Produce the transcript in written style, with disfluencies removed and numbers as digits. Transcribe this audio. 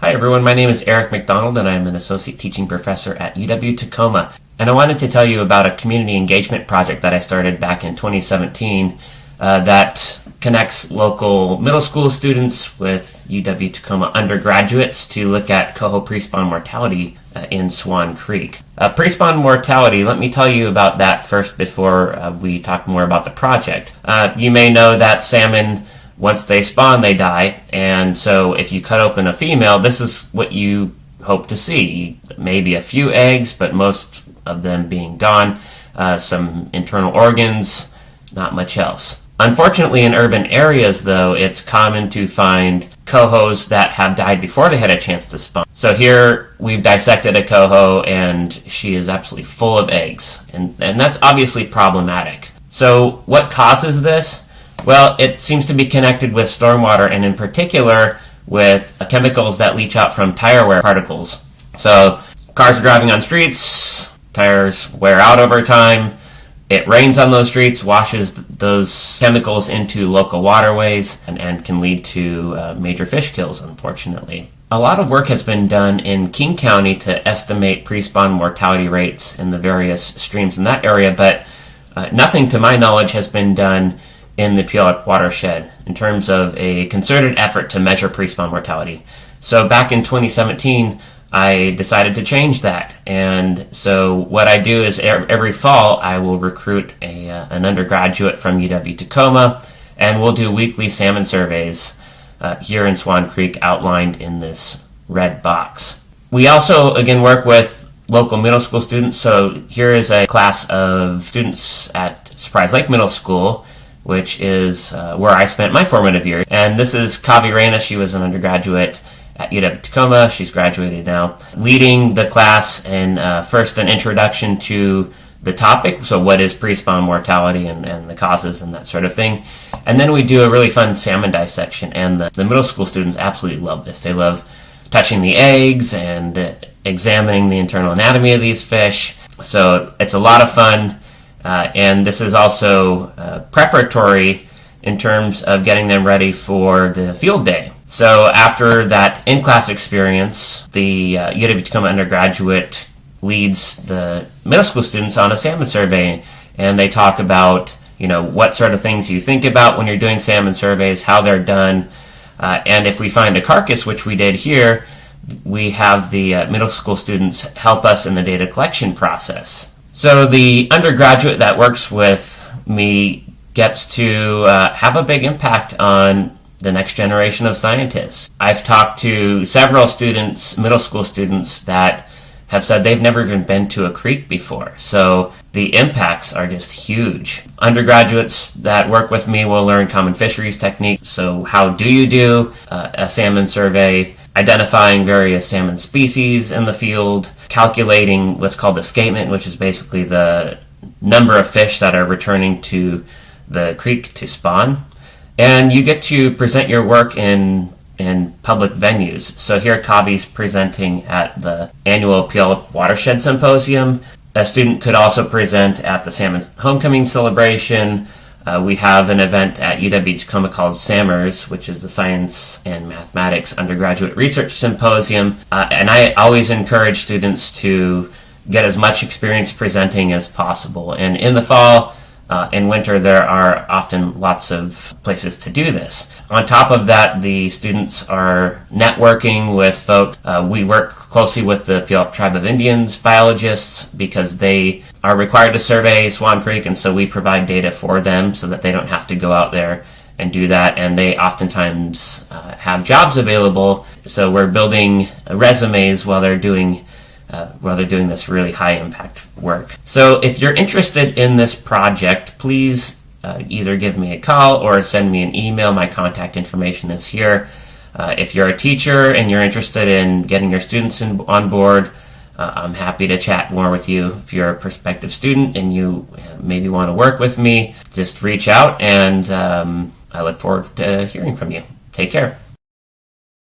Hi everyone, my name is Eric McDonald and I'm an associate teaching professor at UW-Tacoma. And I wanted to tell you about a community engagement project that I started back in 2017 that connects local middle school students with UW-Tacoma undergraduates to look at Coho pre-spawn mortality in Swan Creek. Pre-spawn mortality, let me tell you about that first before we talk more about the project. You may know that salmon, once they spawn, they die, and so if you cut open a female, this is what you hope to see. Maybe a few eggs, but most of them being gone, some internal organs, not much else. Unfortunately, in urban areas, though, it's common to find cohos that have died before they had a chance to spawn. So here, we've dissected a coho, and she is absolutely full of eggs, and that's obviously problematic. So what causes this? Well, it seems to be connected with stormwater, and in particular with chemicals that leach out from tire wear particles. So cars are driving on streets, tires wear out over time, it rains on those streets, washes those chemicals into local waterways, and can lead to major fish kills, unfortunately. A lot of work has been done in King County to estimate pre-spawn mortality rates in the various streams in that area, but nothing to my knowledge has been done in the Puyallup watershed in terms of a concerted effort to measure pre-spawn mortality. So back in 2017, I decided to change that. And so what I do is every fall, I will recruit an undergraduate from UW-Tacoma, and we'll do weekly salmon surveys here in Swan Creek outlined in this red box. We also, again, work with local middle school students. So here is a class of students at Surprise Lake Middle School, which is where I spent my formative years. And this is Kavi Reyna. She was an undergraduate at UW-Tacoma. She's graduated now. Leading the class in first an introduction to the topic, so what is pre-spawn mortality and the causes and that sort of thing. And then we do a really fun salmon dissection, and the middle school students absolutely love this. They love touching the eggs and examining the internal anatomy of these fish. So it's a lot of fun. And this is also preparatory in terms of getting them ready for the field day. So after that in-class experience, the UW-Tacoma undergraduate leads the middle school students on a salmon survey, and they talk about, what sort of things you think about when you're doing salmon surveys, how they're done, and if we find a carcass, which we did here, we have the middle school students help us in the data collection process. So the undergraduate that works with me gets to have a big impact on the next generation of scientists. I've talked to several students, middle school students, that have said they've never even been to a creek before. So the impacts are just huge. Undergraduates that work with me will learn common fisheries techniques. So how do you do a salmon survey? Identifying various salmon species in the field, calculating what's called escapement, which is basically the number of fish that are returning to the creek to spawn. And you get to present your work in public venues. So here Kavi's presenting at the annual Puyallup Watershed Symposium. A student could also present at the Salmon Homecoming Celebration. We have an event at UW-Tacoma called SAMRS, which is the Science and Mathematics Undergraduate Research Symposium. And I always encourage students to get as much experience presenting as possible. And in the fall and winter, there are often lots of places to do this. On top of that, the students are networking with folks. We work closely with the Puyallup Tribe of Indians biologists because they are required to survey Swan Creek, and so we provide data for them so that they don't have to go out there and do that, and they oftentimes have jobs available, so we're building resumes while they're doing this really high impact work. So if you're interested in this project, please either give me a call or send me an email. My contact information is here. If you're a teacher and you're interested in getting your students on board, I'm happy to chat more with you. If you're a prospective student and you maybe want to work with me, just reach out, and I look forward to hearing from you. Take care.